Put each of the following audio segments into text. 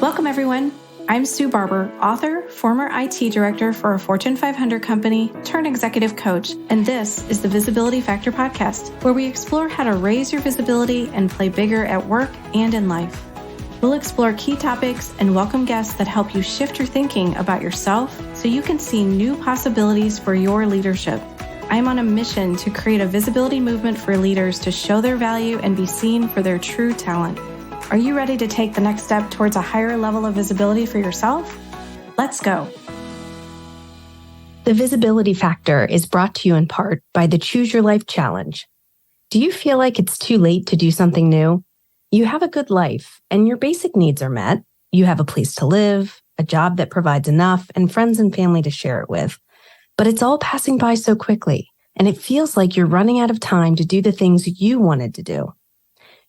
Welcome, everyone. I'm Sue Barber, author, former IT director for a Fortune 500 company, turned executive coach, and this is the Visibility Factor podcast, where we explore how to raise your visibility and play bigger at work and in life. We'll explore key topics and welcome guests that help you shift your thinking about yourself so you can see new possibilities for your leadership. I'm on a mission to create a visibility movement for leaders to show their value and be seen for their true talent. Are you ready to take the next step towards a higher level of visibility for yourself? Let's go. The Visibility Factor is brought to you in part by the Choose Your Life Challenge. Do you feel like it's too late to do something new? You have a good life and your basic needs are met. You have a place to live, a job that provides enough, and friends and family to share it with. But it's all passing by so quickly, and it feels like you're running out of time to do the things you wanted to do.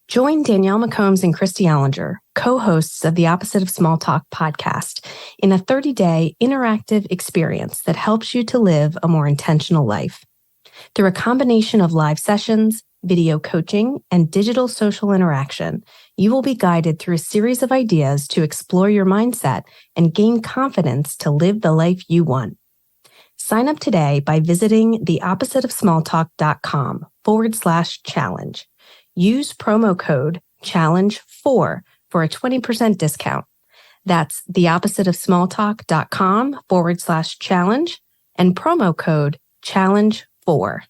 Join Danielle McCombs and Christy Allinger, co-hosts of the Opposite of Small Talk podcast, in a 30-day interactive experience that helps you to live a more intentional life. Through a combination of live sessions, video coaching, and digital social interaction, you will be guided through a series of ideas to explore your mindset and gain confidence to live the life you want. Sign up today by visiting theoppositeofsmalltalk.com/challenge. Use promo code CHALLENGE4 for a 20% discount. That's theoppositeofsmalltalk.com/challenge and promo code CHALLENGE4.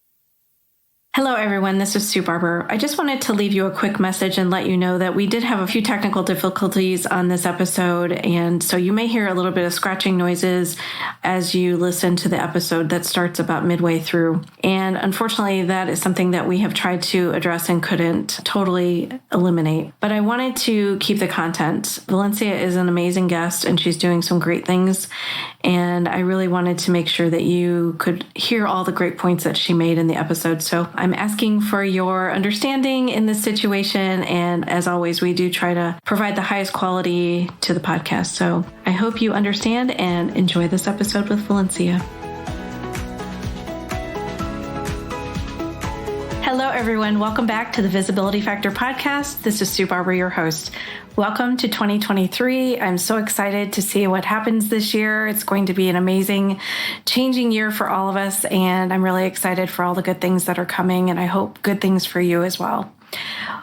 Hello, everyone. This is Sue Barber. I just wanted to leave you a quick message and let you know that we did have a few technical difficulties on this episode. And so you may hear a little bit of scratching noises as you listen to the episode that starts about midway through. And unfortunately, that is something that we have tried to address and couldn't totally eliminate. But I wanted to keep the content. Valencia is an amazing guest and she's doing some great things. And I really wanted to make sure that you could hear all the great points that she made in the episode. So I'm asking for your understanding in this situation. And as always, we do try to provide the highest quality to the podcast. So I hope you understand and enjoy this episode with Valencia. Hello, everyone. Welcome back to the Visibility Factor podcast. This is Sue Barber, your host. Welcome to 2023. I'm so excited to see what happens this year. It's going to be an amazing, changing year for all of us. And I'm really excited for all the good things that are coming. And I hope good things for you as well.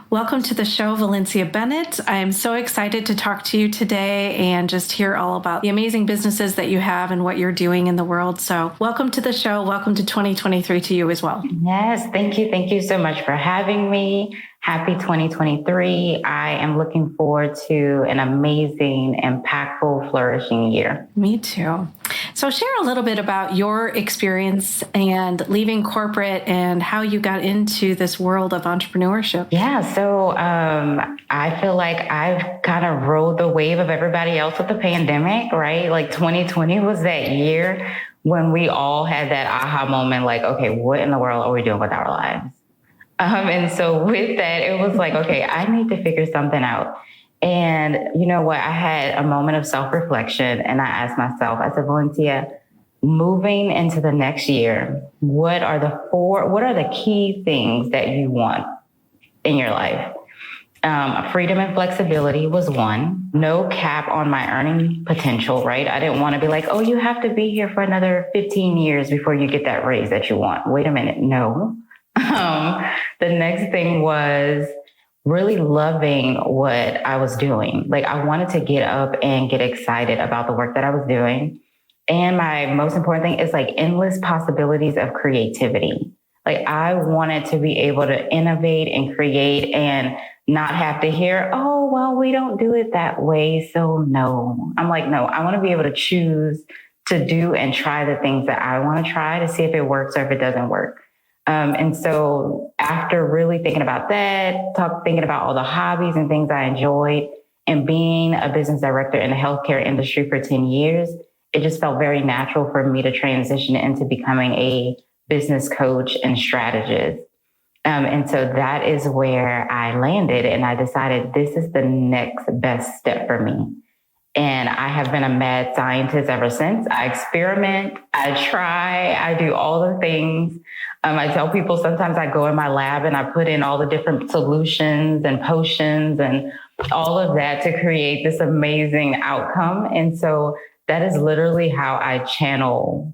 Welcome to the show, Valincia Bennett. I'm so excited to talk to you today and just hear all about the amazing businesses that you have and what you're doing in the world. So welcome to the show. Welcome to 2023 to you as well. Yes, thank you. Thank you so much for having me. Happy 2023. I am looking forward to an amazing, impactful, flourishing year. Me too. So share a little bit about your experience and leaving corporate and how you got into this world of entrepreneurship. Yeah, so I feel like I've kind of rode the wave of everybody else with the pandemic, right? Like 2020 was that year when we all had that aha moment, like, okay, what in the world are we doing with our lives? And so with that, it was like, okay, I need to figure something out. And you know what? I had a moment of self-reflection and I asked myself, I said, Valencia, moving into the next year, what are the key things that you want in your life? Freedom and flexibility was one. No cap on my earning potential, right? I didn't want to be like, oh, you have to be here for another 15 years before you get that raise that you want. Wait a minute. No. The next thing was really loving what I was doing. Like I wanted to get up and get excited about the work that I was doing. And my most important thing is like endless possibilities of creativity. Like I wanted to be able to innovate and create and not have to hear, oh, well, we don't do it that way. So no, I'm like, no, I want to be able to choose to do and try the things that I want to try to see if it works or if it doesn't work. And so after really thinking about that, thinking about all the hobbies and things I enjoyed and being a business director in the healthcare industry for 10 years, it just felt very natural for me to transition into becoming a business coach and strategist. And so that is where I landed and I decided this is the next best step for me. And I have been a mad scientist ever since. I experiment, I try, I do all the things. I tell people sometimes I go in my lab and I put in all the different solutions and potions and all of that to create this amazing outcome. And so that is literally how I channel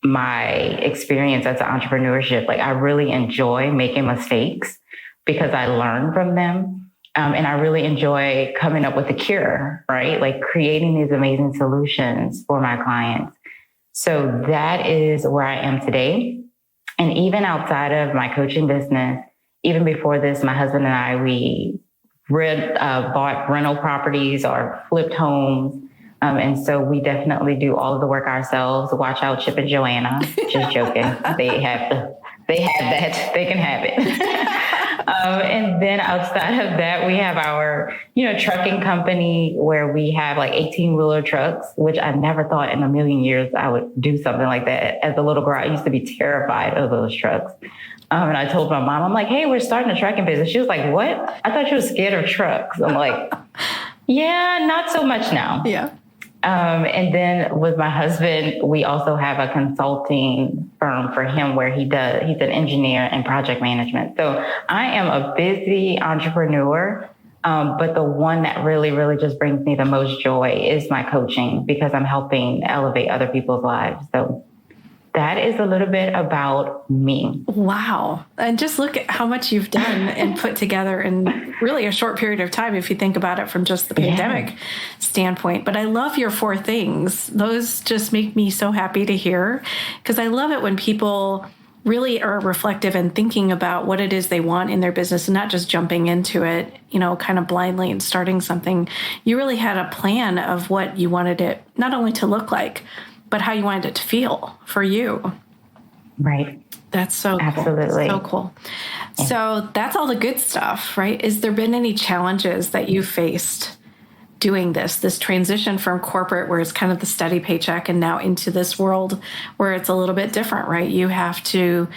my experience as an entrepreneurship. Like I really enjoy making mistakes because I learn from them. And I really enjoy coming up with a cure, right? Like creating these amazing solutions for my clients. So that is where I am today. And even outside of my coaching business, even before this, my husband and I, we bought rental properties or flipped homes. And so we definitely do all of the work ourselves. Watch out, Chip and Joanna. Just joking. They have that. They can have it. And then outside of that, we have our, trucking company where we have like 18-wheeler trucks, which I never thought in a million years I would do something like that. As a little girl, I used to be terrified of those trucks. And I told my mom, I'm like, hey, we're starting a trucking business. She was like, what? I thought you were scared of trucks. I'm like, yeah, not so much now. Yeah. And then with my husband, we also have a consulting firm for him where he's an engineer and project management. So I am a busy entrepreneur, but the one that really, really just brings me the most joy is my coaching because I'm helping elevate other people's lives. So that is a little bit about me. Wow. And just look at how much you've done and put together in really a short period of time, if you think about it from just the pandemic standpoint. But I love your 4 things. Those just make me so happy to hear because I love it when people really are reflective and thinking about what it is they want in their business and not just jumping into it, kind of blindly and starting something. You really had a plan of what you wanted it not only to look like, but how you wanted it to feel for you. Right. That's so Absolutely. Cool. So cool. Yeah. So that's all the good stuff, right? Has there been any challenges that you faced doing this transition from corporate where it's kind of the steady paycheck and now into this world where it's a little bit different, right? You have to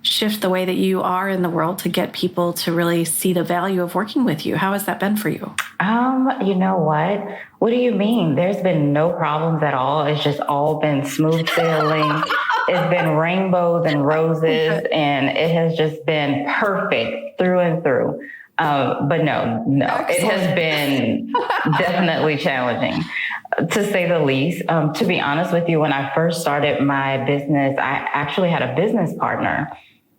shift the way that you are in the world to get people to really see the value of working with you. How has that been for you? You know what? What do you mean? There's been no problems at all. It's just all been smooth sailing. It's been rainbows and roses, and it has just been perfect through and through. But no, Excellent. It has been definitely challenging, to say the least. To be honest with you, when I first started my business, I actually had a business partner.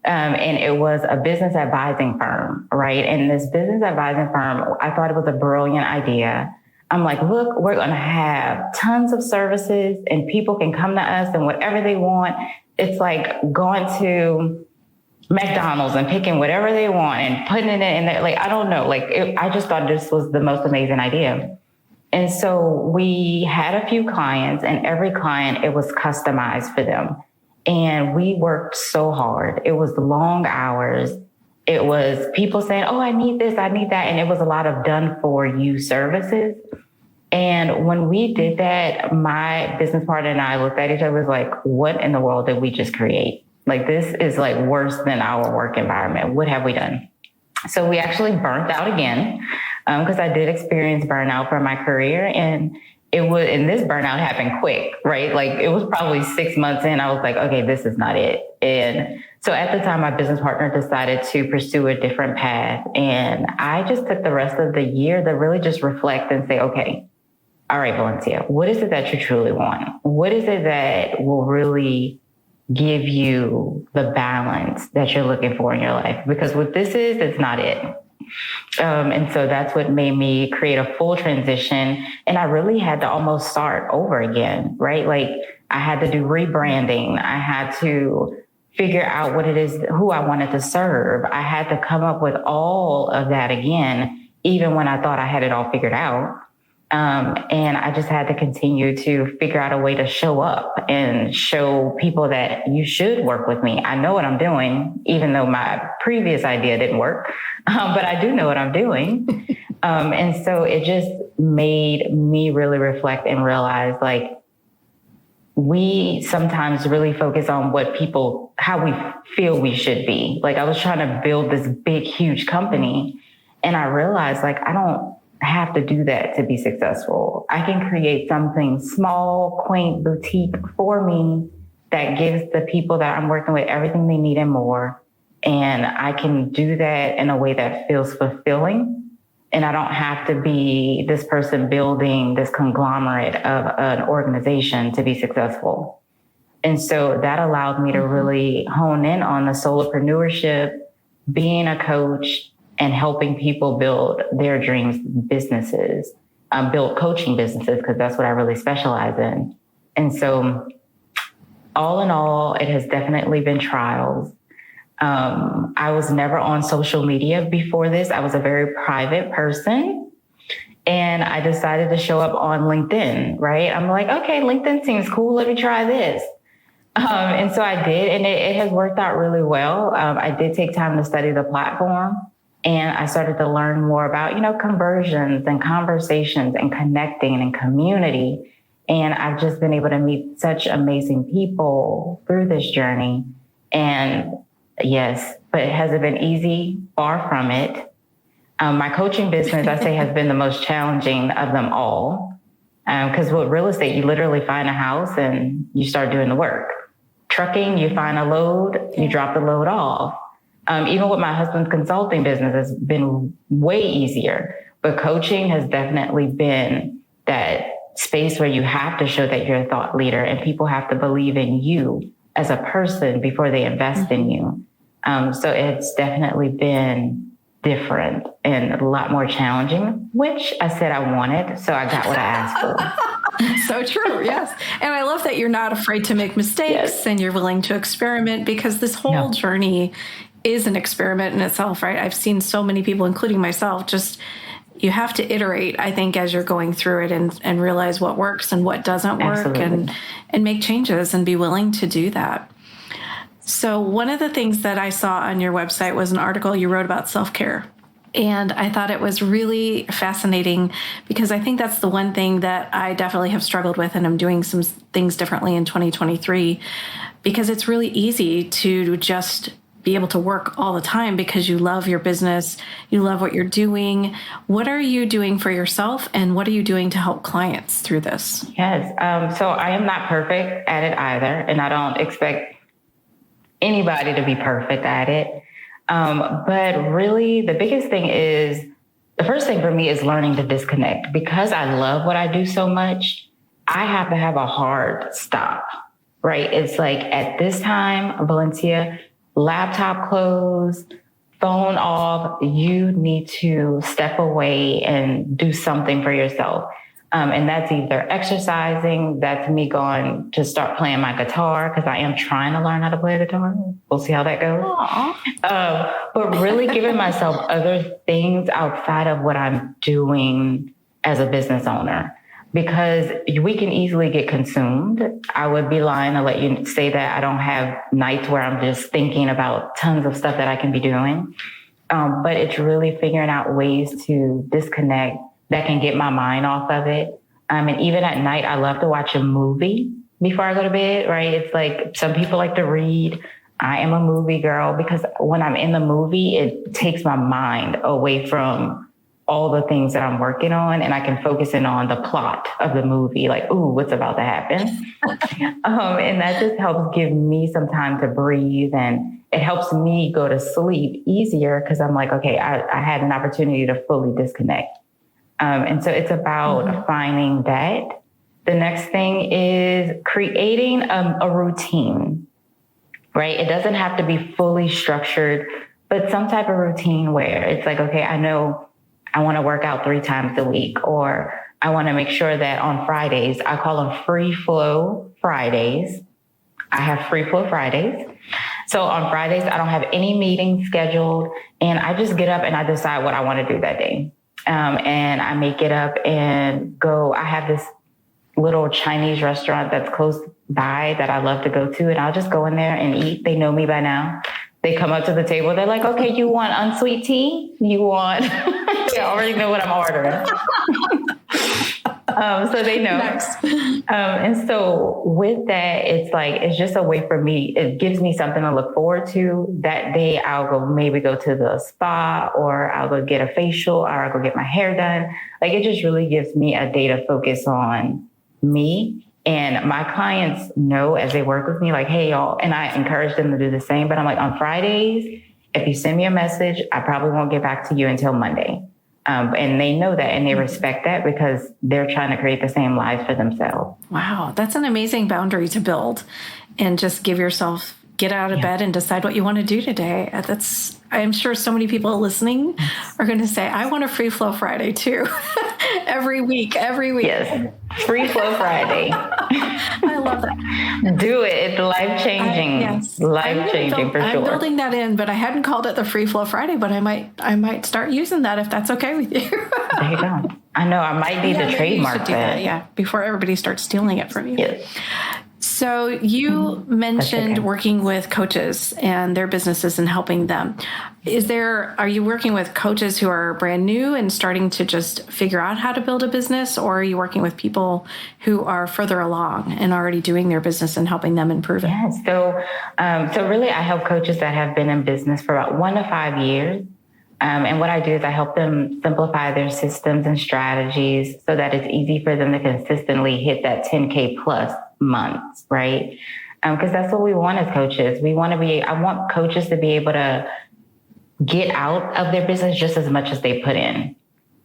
And it was a business advising firm, right? And this business advising firm, I thought it was a brilliant idea. I'm like, look, we're going to have tons of services and people can come to us and whatever they want. It's like going to McDonald's and picking whatever they want and putting it in there. Like, I don't know. I just thought this was the most amazing idea. And so we had a few clients, and every client, it was customized for them. And we worked so hard. It was long hours. It was people saying, oh, I need this, I need that. And it was a lot of done for you services. And when we did that, my business partner and I looked at each other, was like, what in the world did we just create? Like, this is like worse than our work environment. What have we done? So we actually burnt out again, because I did experience burnout from my career. And this burnout happened quick, right? Like, it was probably 6 months in. I was like, okay, this is not it. And so at the time, my business partner decided to pursue a different path. And I just took the rest of the year to really just reflect and say, okay, all right, Valencia, what is it that you truly want? What is it that will really give you the balance that you're looking for in your life? Because what this is, it's not it. And so that's what made me create a full transition. And I really had to almost start over again, right? Like, I had to do rebranding. I had to figure out what it is, who I wanted to serve. I had to come up with all of that again, even when I thought I had it all figured out. And I just had to continue to figure out a way to show up and show people that you should work with me. I know what I'm doing, even though my previous idea didn't work, but I do know what I'm doing. And so it just made me really reflect and realize, like, we sometimes really focus on how we feel we should be. Like, I was trying to build this big, huge company, and I realized, like, I don't have to do that to be successful. I can create something small, quaint, boutique for me that gives the people that I'm working with everything they need and more. And I can do that in a way that feels fulfilling And I don't have to be this person building this conglomerate of an organization to be successful. And so that allowed me to really hone in on the solopreneurship, being a coach, and helping people build their dreams businesses, build coaching businesses, because that's what I really specialize in. And so all in all, it has definitely been trials. I was never on social media before this. I was a very private person, and I decided to show up on LinkedIn, right? I'm like, okay, LinkedIn seems cool. Let me try this. And so I did, and it has worked out really well. I did take time to study the platform, and I started to learn more about, conversions and conversations and connecting and community. And I've just been able to meet such amazing people through this journey. And yes, but has it been easy? Far from it. My coaching business, I say, has been the most challenging of them all. Because with real estate, you literally find a house and you start doing the work. Trucking, you find a load, you drop the load off. Even with my husband's consulting business, has been way easier. But coaching has definitely been that space where you have to show that you're a thought leader, and people have to believe in you as a person before they invest in you. So it's definitely been different and a lot more challenging, which I said I wanted. So I got what I asked for. So true. Yes. And I love that you're not afraid to make mistakes and you're willing to experiment, because this whole journey is an experiment in itself, right? I've seen so many people, including myself, just you have to iterate, I think, as you're going through it and realize what works and what doesn't work and make changes and be willing to do that. So one of the things that I saw on your website was an article you wrote about self-care. And I thought it was really fascinating, because I think that's the one thing that I definitely have struggled with, and I'm doing some things differently in 2023, because it's really easy to just be able to work all the time because you love your business, you love what you're doing. What are you doing for yourself, and what are you doing to help clients through this? Yes. So I am not perfect at it either, and I don't expect anybody to be perfect at it. But really the biggest thing is, the first thing for me is learning to disconnect, because I love what I do so much. I have to have a hard stop, right? It's like, at this time, Valencia, laptop closed, phone off, you need to step away and do something for yourself. And that's either exercising, that's me going to start playing my guitar, because I am trying to learn how to play a guitar. We'll see how that goes. But really giving myself other things outside of what I'm doing as a business owner, because we can easily get consumed. I would be lying to let you say that I don't have nights where I'm just thinking about tons of stuff that I can be doing. But it's really figuring out ways to disconnect that can get my mind off of it. And even at night, I love to watch a movie before I go to bed, right? It's like, some people like to read. I am a movie girl, because when I'm in the movie, it takes my mind away from all the things that I'm working on, and I can focus in on the plot of the movie, like, ooh, what's about to happen? And that just helps give me some time to breathe, and it helps me go to sleep easier, because I'm like, okay, I had an opportunity to fully disconnect. And so it's about finding that. The next thing is creating a routine, right? It doesn't have to be fully structured, but some type of routine where it's like, okay, I know I want to work out 3 times a week, or I want to make sure that on Fridays, I call them free flow Fridays. I have free flow Fridays. So on Fridays, I don't have any meetings scheduled, and I just get up and I decide what I want to do that day. And I may get up and go. I have this little Chinese restaurant that's close by that I love to go to, and I'll just go in there and eat. They know me by now. They come up to the table. They're like, okay, you want unsweet tea? You want, they already know what I'm ordering. So they know. Nice. And so with that, it's like, it's just a way for me. It gives me something to look forward to. That day, I'll maybe go to the spa, or I'll go get a facial, or I'll go get my hair done. Like, it just really gives me a day to focus on me. And my clients know, as they work with me, like, hey, y'all, and I encourage them to do the same. But I'm like, on Fridays, if you send me a message, I probably won't get back to you until Monday. And they know that and they respect that because they're trying to create the same lives for themselves. Wow. That's an amazing boundary to build and just get out of bed and decide what you want to do today. I'm sure so many people listening are going to say, I want a free flow Friday too. every week. Yes. Free flow Friday. I love that. Do it. It's life-changing. Yes. Life-changing for sure. I'm building that in, but I hadn't called it the free flow Friday, but I might start using that if that's okay with you. There you go. I know I might need to trademark that. Yeah. Before everybody starts stealing it from you. Yes. So you mentioned working with coaches and their businesses and helping them. Are you working with coaches who are brand new and starting to just figure out how to build a business, or are you working with people who are further along and already doing their business and helping them improve it? Yeah. So really I help coaches that have been in business for about 1 to 5 years. And what I do is I help them simplify their systems and strategies so that it's easy for them to consistently hit that 10K plus months, right? Because that's what we want as coaches. I want coaches to be able to get out of their business just as much as they put in.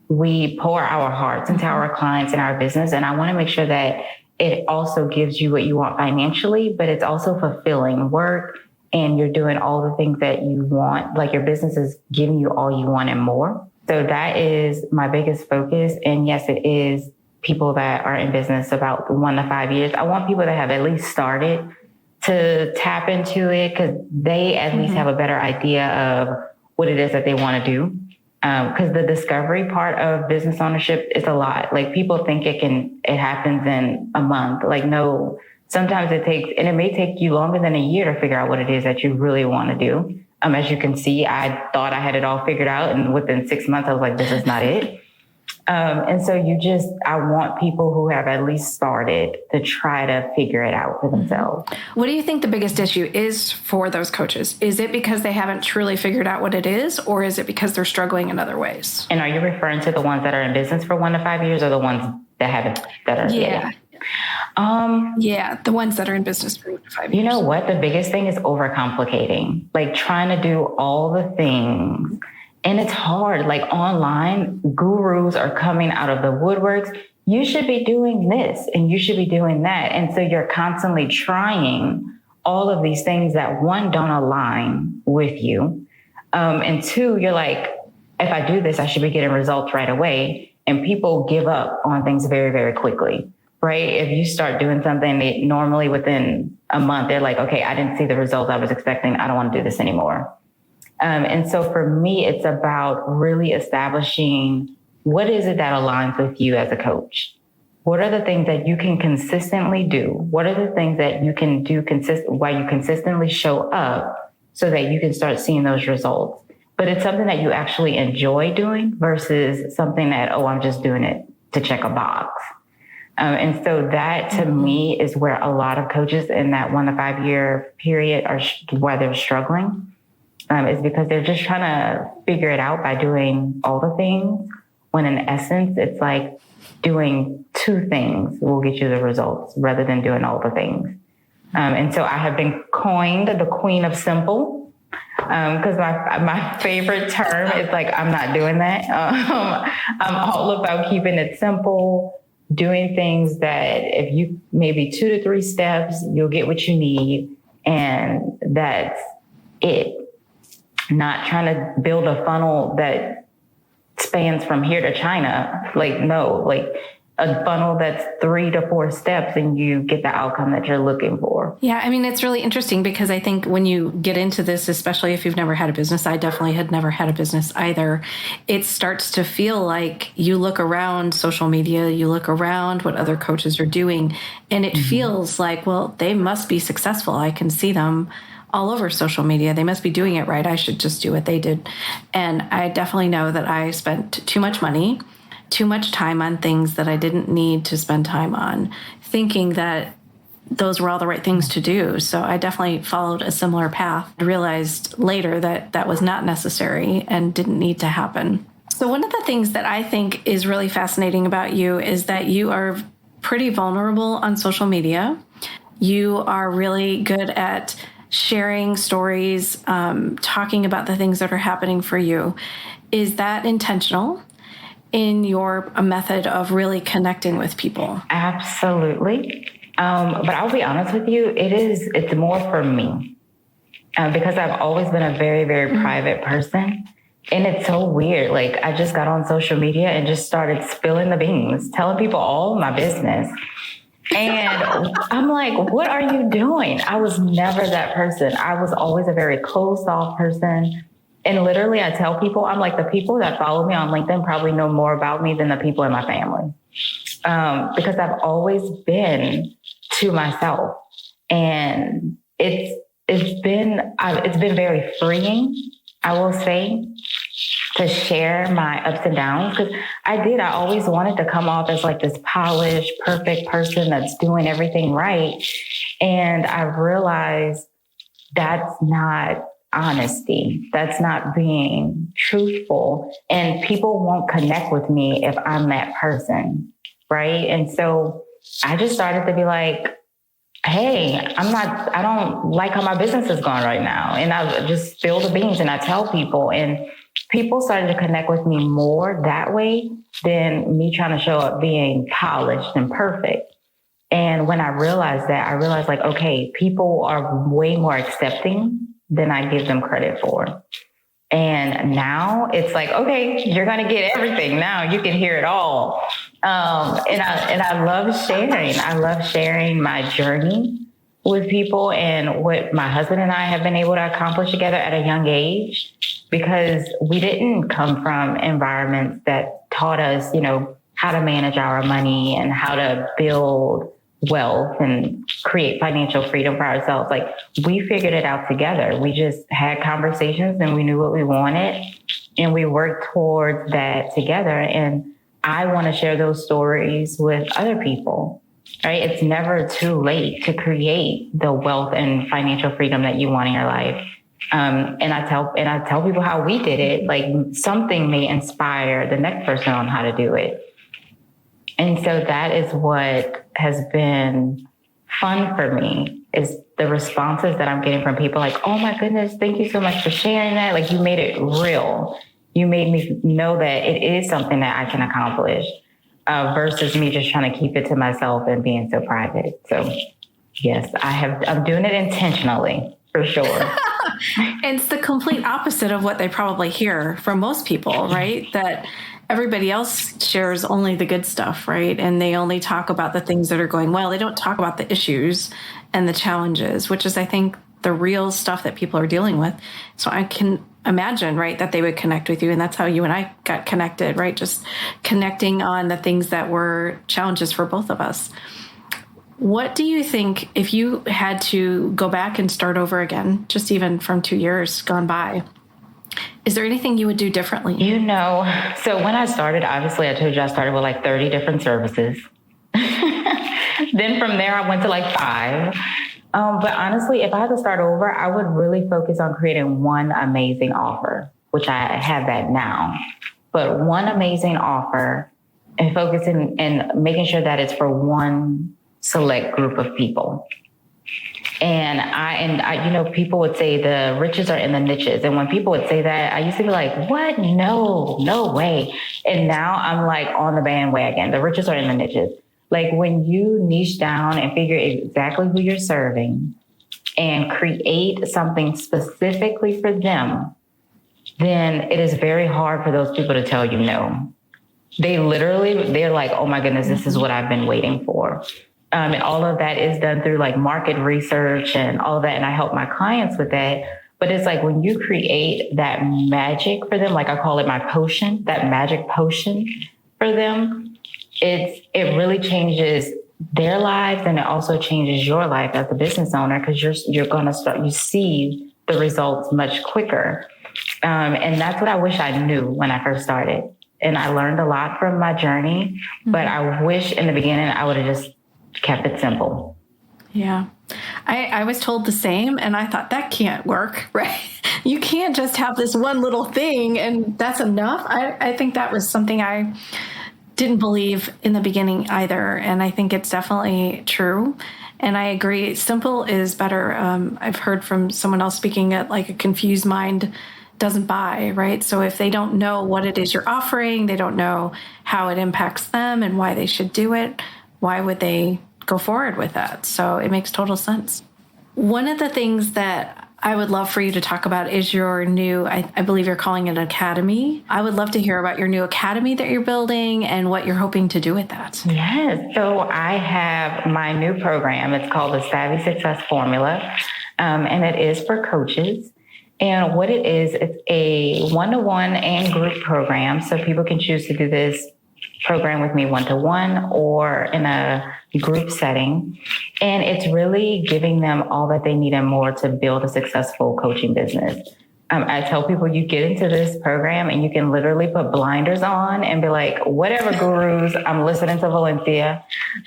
We pour our hearts into our clients and our business. And I want to make sure that it also gives you what you want financially, but it's also fulfilling work. And you're doing all the things that you want, like your business is giving you all you want and more. So that is my biggest focus. And yes, it is people that are in business about 1 to 5 years. I want people that have at least started to tap into it because they at least have a better idea of what it is that they want to do. Because the discovery part of business ownership is a lot. Like people think it happens in a month. Like, no. Sometimes it may take you longer than a year to figure out what it is that you really want to do. As you can see, I thought I had it all figured out. And within 6 months, I was like, this is not it. And so I want people who have at least started to try to figure it out for themselves. What do you think the biggest issue is for those coaches? Is it because they haven't truly figured out what it is, or is it because they're struggling in other ways? And are you referring to the ones that are in business for 1 to 5 years or the ones that are? Yeah. The ones that are in business for 1 to 5 years. You know what? The biggest thing is overcomplicating, like trying to do all the things. And it's hard. Like online, gurus are coming out of the woodworks. You should be doing this and you should be doing that. And so you're constantly trying all of these things that, one, don't align with you. And two, you're like, if I do this, I should be getting results right away. And people give up on things very, very quickly. Right? If you start doing something that normally within a month, they're like, okay, I didn't see the results I was expecting. I don't want to do this anymore. And so for me, it's about really establishing what is it that aligns with you as a coach? What are the things that you can consistently do? What are the things that you can do while you consistently show up so that you can start seeing those results? But it's something that you actually enjoy doing versus something that, I'm just doing it to check a box. And so that to me is where a lot of coaches in that 1 to 5 year period why they're struggling, is because they're just trying to figure it out by doing all the things, when in essence, it's like doing 2 things will get you the results rather than doing all the things. And so I have been coined the queen of simple, because my favorite term is like, I'm not doing that. I'm all about keeping it simple. Doing things that if you maybe 2 to 3 steps, you'll get what you need. And that's it. Not trying to build a funnel that spans from here to China. Like, no, like a funnel that's 3 to 4 steps and you get the outcome that you're looking for. Yeah. I mean, it's really interesting because I think when you get into this, especially if you've never had a business, I definitely had never had a business either. It starts to feel like you look around social media, you look around what other coaches are doing, and it feels like, well, they must be successful. I can see them all over social media. They must be doing it right. I should just do what they did. And I definitely know that I spent too much money, too much time on things that I didn't need to spend time on, thinking that those were all the right things to do. So I definitely followed a similar path. I realized later that that was not necessary and didn't need to happen. So one of the things that I think is really fascinating about you is that you are pretty vulnerable on social media. You are really good at sharing stories, talking about the things that are happening for you. Is that intentional? in your method of really connecting with people? Absolutely. But I'll be honest with you, it's more for me because I've always been a very, very private person. And it's so weird. Like, I just got on social media and just started spilling the beans, telling people all my business. And I'm like, what are you doing? I was never that person. I was always a very closed off person. And literally, I tell people, I'm like, the people that follow me on LinkedIn probably know more about me than the people in my family. Because I've always been to myself. And it's been very freeing, I will say, to share my ups and downs, because I always wanted to come off as like this polished, perfect person that's doing everything right. And I realized that's not honesty. That's not being truthful. And people won't connect with me if I'm that person. Right. And so I just started to be like, hey, I don't like how my business is going right now. And I just spill the beans and I tell people, and people started to connect with me more that way than me trying to show up being polished and perfect. And when I realized that, I realized like, okay, people are way more accepting than I give them credit for. And now it's like, okay, you're going to get everything. Now you can hear it all. And I love sharing. I love sharing my journey with people and what my husband and I have been able to accomplish together at a young age, because we didn't come from environments that taught us, how to manage our money and how to build wealth and create financial freedom for ourselves. Like, we figured it out together. We just had conversations and we knew what we wanted and we worked towards that together. And I want to share those stories with other people, right? It's never too late to create the wealth and financial freedom that you want in your life. And I tell people how we did it. Like, something may inspire the next person on how to do it. And so that is what has been fun for me, is the responses that I'm getting from people like, oh my goodness, thank you so much for sharing that. Like, you made it real. You made me know that it is something that I can accomplish, versus me just trying to keep it to myself and being so private. So yes, I'm doing it intentionally, for sure. It's the complete opposite of what they probably hear from most people, right? That everybody else shares only the good stuff, right? And they only talk about the things that are going well. They don't talk about the issues and the challenges, which is, I think, the real stuff that people are dealing with. So I can imagine, right, that they would connect with you. And that's how you and I got connected, right? Just connecting on the things that were challenges for both of us. What do you think, if you had to go back and start over again, just even from 2 years gone by, is there anything you would do differently? So when I started, obviously I told you I started with like 30 different services. Then from there, I went to like 5. But honestly, if I had to start over, I would really focus on creating one amazing offer, which I have that now. But one amazing offer, and focusing and making sure that it's for one select group of people. And I, people would say the riches are in the niches. And when people would say that, I used to be like, what? No way. And now I'm like on the bandwagon. The riches are in the niches. Like, when you niche down and figure exactly who you're serving and create something specifically for them, then it is very hard for those people to tell you no. They're like, oh my goodness, this is what I've been waiting for. And all of that is done through like market research and all of that. And I help my clients with that. But it's like, when you create that magic for them, like I call it my potion, that magic potion for them, it really changes their lives, and it also changes your life as a business owner, because you're going to you see the results much quicker. And that's what I wish I knew when I first started. And I learned a lot from my journey, but I wish in the beginning I would have just kept it simple. Yeah. I was told the same, and I thought that can't work, right? You can't just have this one little thing and that's enough. I think that was something I didn't believe in the beginning either. And I think it's definitely true. And I agree. Simple is better. I've heard from someone else speaking at like a confused mind doesn't buy, right? So if they don't know what it is you're offering, they don't know how it impacts them and why they should do it, why would they go forward with that? So it makes total sense. One of the things that I would love for you to talk about is your new, I believe you're calling it an academy. I would love to hear about your new academy that you're building and what you're hoping to do with that. Yes. So I have my new program. It's called the Savvy Success Formula, and it is for coaches. And what it is, it's a one-to-one and group program. So people can choose to do this program with me one-to-one or in a group setting. And it's really giving them all that they need and more to build a successful coaching business. I tell people you get into this program and you can literally put blinders on and be like, whatever gurus, I'm listening to Valencia.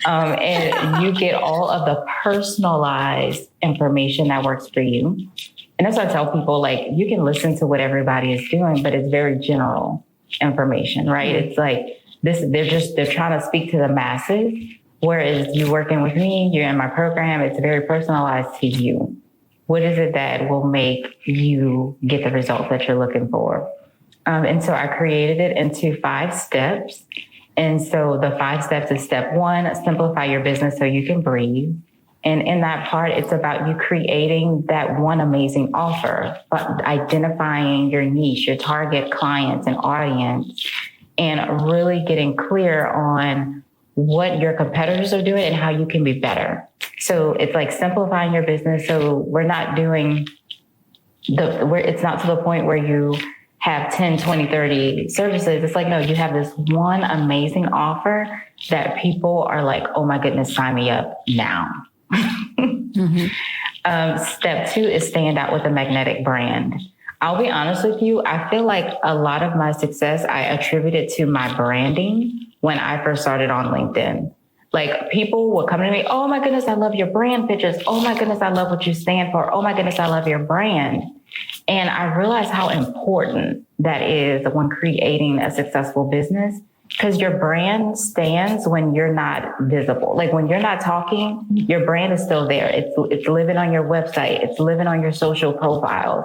And you get all of the personalized information that works for you. And that's what I tell people, like, you can listen to what everybody is doing, but it's very general information, right? It's like this, they're trying to speak to the masses. Whereas you working with me, you're in my program, it's very personalized to you. What is it that will make you get the results that you're looking for? And so I created it into 5 steps. And so the 5 steps is step 1, simplify your business so you can breathe. And in that part, it's about you creating that one amazing offer, but identifying your niche, your target clients and audience, and really getting clear on what your competitors are doing and how you can be better. So it's like simplifying your business. So we're not doing it's not to the point where you have 10, 20, 30 services. It's like, no, you have this one amazing offer that people are like, oh my goodness, sign me up now. Mm-hmm. Step 2 is stand out with a magnetic brand. I'll be honest with you. I feel like a lot of my success, I attributed to my branding when I first started on LinkedIn. Like, people would come to me, oh my goodness, I love your brand pictures. Oh my goodness, I love what you stand for. Oh my goodness, I love your brand. And I realized how important that is when creating a successful business, because your brand stands when you're not visible. Like, when you're not talking, your brand is still there. It's living on your website. It's living on your social profiles.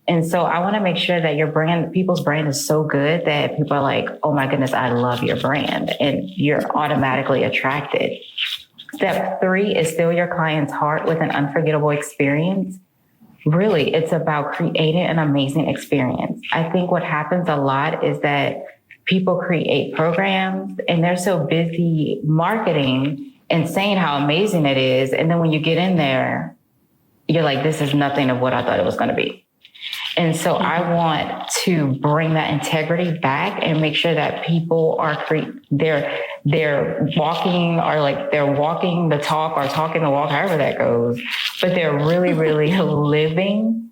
And so I want to make sure that your brand, people's brand is so good that people are like, oh my goodness, I love your brand. And you're automatically attracted. Step 3 is fill your client's heart with an unforgettable experience. Really, it's about creating an amazing experience. I think what happens a lot is that people create programs and they're so busy marketing and saying how amazing it is. And then when you get in there, you're like, this is nothing of what I thought it was going to be. And so I want to bring that integrity back and make sure that people are they're walking the talk or talking the walk, however that goes, but they're really, really living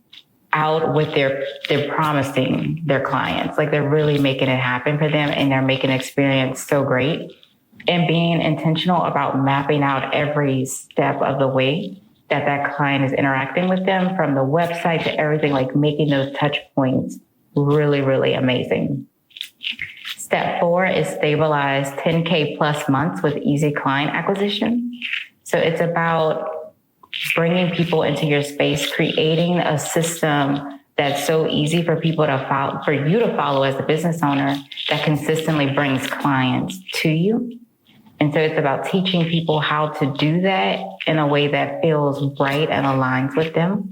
out what they're promising their clients. Like, they're really making it happen for them and they're making the experience so great, and being intentional about mapping out every step of the way that client is interacting with them, from the website to everything, like making those touch points really, really amazing. Step 4 is stabilize 10K plus months with easy client acquisition. So it's about bringing people into your space, creating a system that's so easy for people to follow, for you to follow as a business owner, that consistently brings clients to you. And so it's about teaching people how to do that in a way that feels right and aligns with them.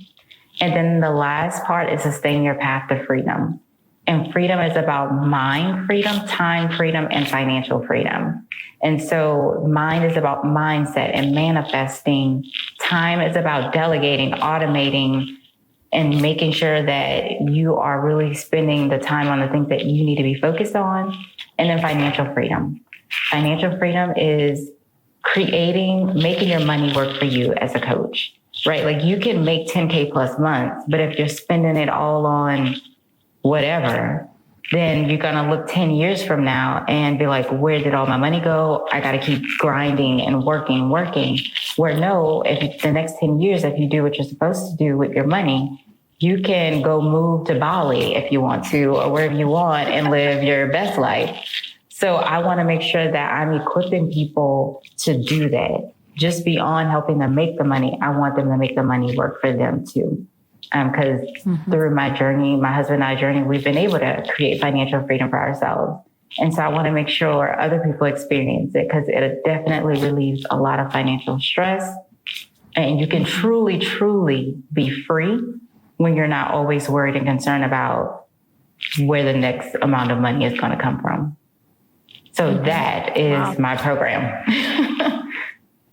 And then the last part is sustain your path to freedom. And freedom is about mind freedom, time freedom, and financial freedom. And so mind is about mindset and manifesting. Time is about delegating, automating, and making sure that you are really spending the time on the things that you need to be focused on. And then financial freedom. Financial freedom is making your money work for you as a coach, right? Like, you can make 10K plus months, but if you're spending it all on whatever, then you're going to look 10 years from now and be like, where did all my money go? I got to keep grinding and working. Where no, if the next 10 years, if you do what you're supposed to do with your money, you can go move to Bali if you want to, or wherever you want, and live your best life. So I want to make sure that I'm equipping people to do that. Just beyond helping them make the money, I want them to make the money work for them too. Because through my journey, my husband and I journey, we've been able to create financial freedom for ourselves. And so I want to make sure other people experience it, because it definitely relieves a lot of financial stress. And you can truly, truly be free when you're not always worried and concerned about where the next amount of money is going to come from. So that is my program.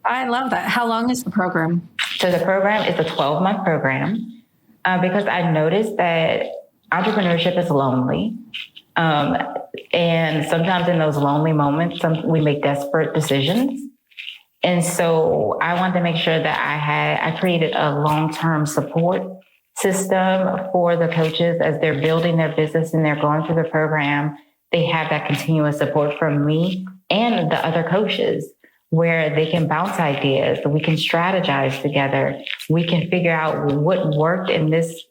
I love that. How long is the program? So the program is a 12-month program. Because I noticed that entrepreneurship is lonely. And sometimes in those lonely moments, we make desperate decisions. And so I wanted to make sure that I created a long-term support system for the coaches as they're building their business and they're going through the program. They have that continuous support from me and the other coaches, where they can bounce ideas, we can strategize together, we can figure out what worked in this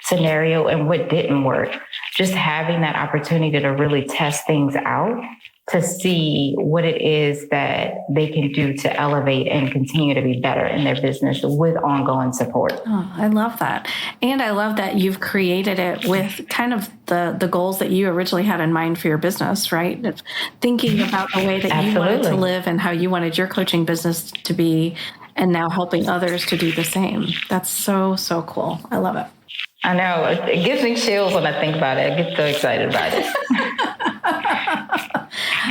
scenario and what didn't work. Just having that opportunity to really test things out to see what it is that they can do to elevate and continue to be better in their business with ongoing support. Oh, I love that. And I love that you've created it with kind of the goals that you originally had in mind for your business, right? Of thinking about the way that you wanted to live and how you wanted your coaching business to be, and now helping others to do the same. That's so, so cool. I love it. I know. It gives me chills when I think about it. I get so excited about it.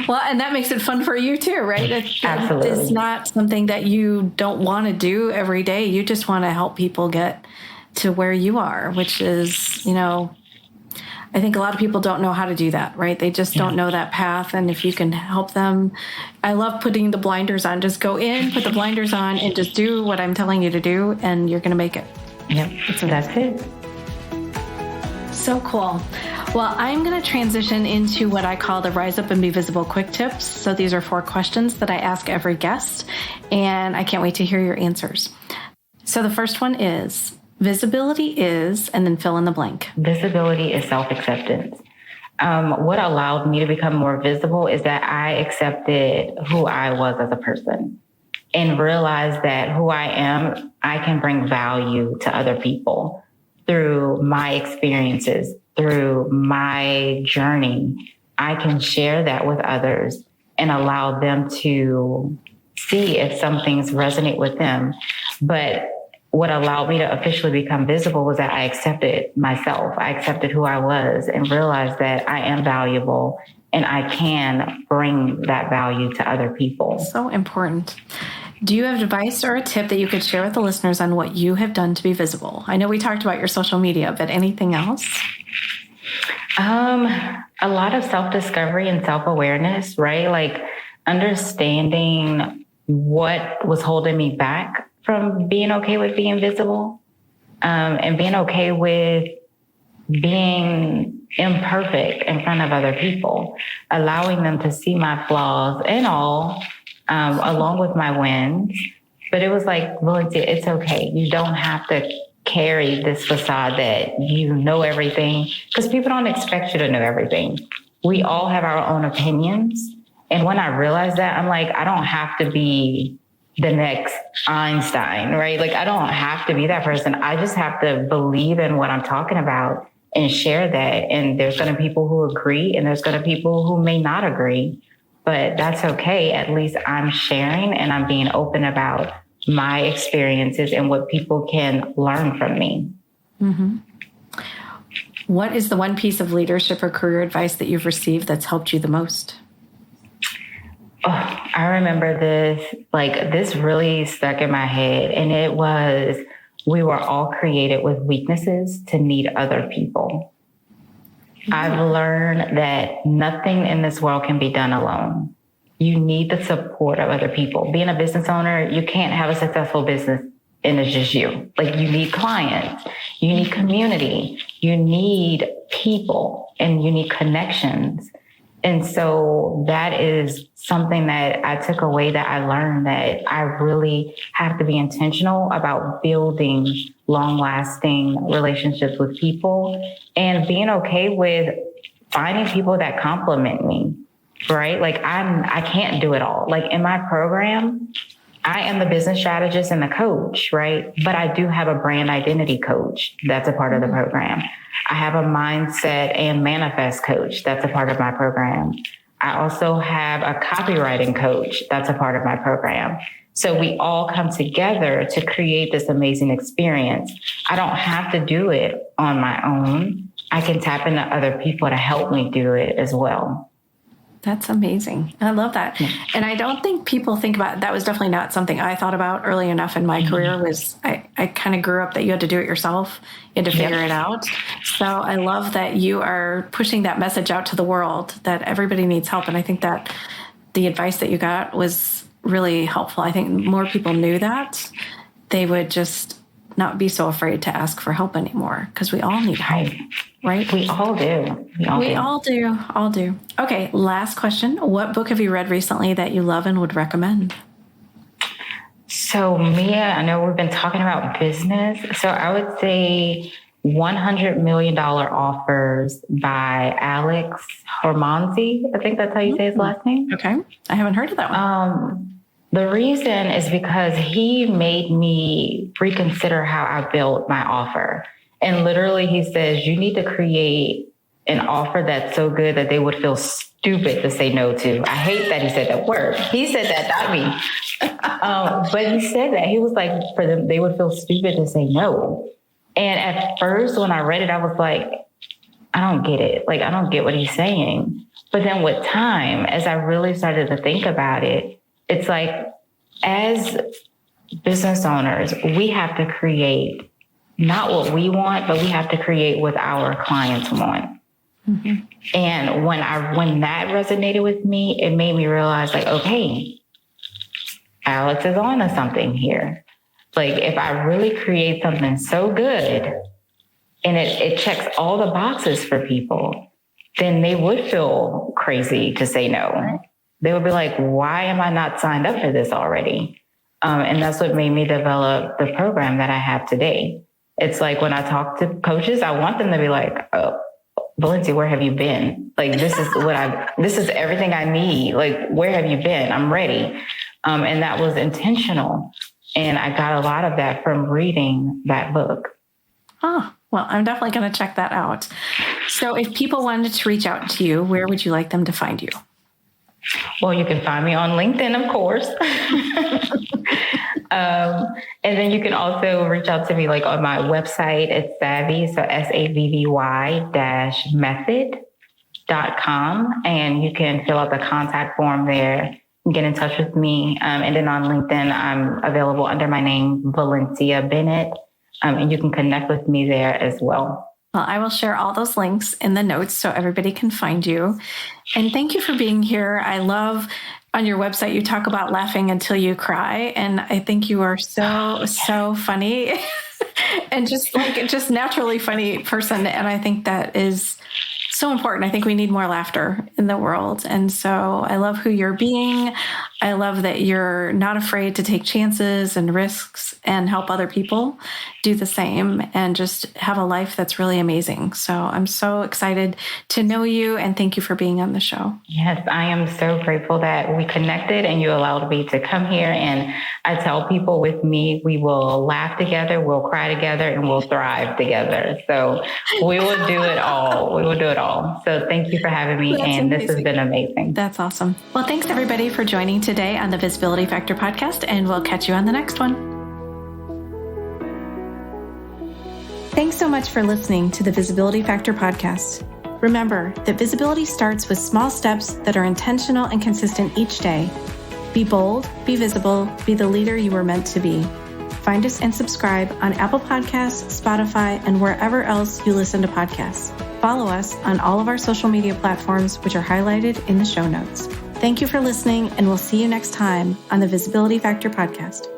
Well, and that makes it fun for you too, right? Absolutely. It's not something that you don't want to do every day. You just want to help people get to where you are, which is, I think a lot of people don't know how to do that, right? They just don't know that path. And if you can help them, I love putting the blinders on. Just go in, put the blinders on, and just do what I'm telling you to do, and you're going to make it. Yep, that's it. So cool. Well, I'm going to transition into what I call the Rise Up and Be Visible quick tips. So these are 4 questions that I ask every guest, and I can't wait to hear your answers. So the first one is, visibility is, and then fill in the blank. Visibility is self-acceptance. What allowed me to become more visible is that I accepted who I was as a person and realized that who I am, I can bring value to other people through my experiences, through my journey. I can share that with others and allow them to see if some things resonate with them. But what allowed me to officially become visible was that I accepted myself. I accepted who I was and realized that I am valuable and I can bring that value to other people. So important. Do you have advice or a tip that you could share with the listeners on what you have done to be visible? I know we talked about your social media, but anything else? A lot of self-discovery and self-awareness, right? Like understanding what was holding me back from being okay with being visible, and being okay with being imperfect in front of other people, allowing them to see my flaws and all, along with my wins. But it was like, Valincia, it's okay. You don't have to carry this facade that you know everything, because people don't expect you to know everything. We all have our own opinions. And when I realized that, I'm like, I don't have to be the next Einstein, right? Like, I don't have to be that person. I just have to believe in what I'm talking about and share that. And there's going to be people who agree and there's going to be people who may not agree, but that's okay. At least I'm sharing and I'm being open about my experiences and what people can learn from me. Mm-hmm. What is the one piece of leadership or career advice that you've received that's helped you the most? Oh, I remember this really stuck in my head. And it was, we were all created with weaknesses to need other people. Mm-hmm. I've learned that nothing in this world can be done alone. You need the support of other people. Being a business owner, you can't have a successful business and it's just you. Like, you need clients, you need community, you need people, and you need connections. And so that is something that I took away, that I learned that I really have to be intentional about building long-lasting relationships with people and being okay with finding people that compliment me, right? Like, I can't do it all. Like, in my program, I am the business strategist and the coach, right? But I do have a brand identity coach. That's a part of the program. I have a mindset and manifest coach. That's a part of my program. I also have a copywriting coach. That's a part of my program. So we all come together to create this amazing experience. I don't have to do it on my own. I can tap into other people to help me do it as well. That's amazing. I love that. And I don't think people think about it. That was definitely not something I thought about early enough in my career. Was I kind of grew up that you had to do it yourself. You had to figure it out. So I love that you are pushing that message out to the world that everybody needs help. And I think that the advice that you got was really helpful. I think more people knew that, they would just not be so afraid to ask for help anymore, because we all need help, right? We all do. We all do. Okay, last question. What book have you read recently that you love and would recommend? So Mia, I know we've been talking about business. So I would say $100 Million Offers by Alex Hormozi. I think that's how you say his last name. Okay. I haven't heard of that one. The reason is because he made me reconsider how I built my offer. And literally he says, you need to create an offer that's so good that they would feel stupid to say no to. I hate that he said that word. He said that, not me. But he said that. He was like, for them, they would feel stupid to say no. And at first when I read it, I was like, I don't get it. Like, I don't get what he's saying. But then with time, as I really started to think about it, it's like, as business owners, we have to create not what we want, but we have to create what our clients want. Mm-hmm. And when that resonated with me, it made me realize, like, okay, Alex is on to something here. Like, if I really create something so good and it checks all the boxes for people, then they would feel crazy to say no. Right. They would be like, why am I not signed up for this already? And that's what made me develop the program that I have today. It's like when I talk to coaches, I want them to be like, oh, Valencia, where have you been? Like, this is everything I need. Like, where have you been? I'm ready. And that was intentional. And I got a lot of that from reading that book. Oh, well, I'm definitely going to check that out. So if people wanted to reach out to you, where would you like them to find you? Well, you can find me on LinkedIn, of course. And then you can also reach out to me like on my website. It's Savvy, so savvy-method.com. And you can fill out the contact form there and get in touch with me. And then on LinkedIn, I'm available under my name, Valincia Bennett. And you can connect with me there as well. Well, I will share all those links in the notes so everybody can find you. And thank you for being here. I love on your website, you talk about laughing until you cry. And I think you are so funny and just naturally funny person. And I think that is so important. I think we need more laughter in the world. And so I love who you're being. I love that you're not afraid to take chances and risks and help other people do the same and just have a life that's really amazing. So I'm so excited to know you and thank you for being on the show. Yes, I am so grateful that we connected and you allowed me to come here. And I tell people with me, we will laugh together, we'll cry together, and we'll thrive together. So we will do it all. We will do it all. So thank you for having me. And this has been amazing. That's awesome. Well, thanks everybody for joining today on the Visibility Factor podcast, and we'll catch you on the next one. Thanks so much for listening to the Visibility Factor podcast. Remember that visibility starts with small steps that are intentional and consistent each day. Be bold, be visible, be the leader you were meant to be. Find us and subscribe on Apple Podcasts, Spotify, and wherever else you listen to podcasts. Follow us on all of our social media platforms, which are highlighted in the show notes. Thank you for listening, and we'll see you next time on the Visibility Factor podcast.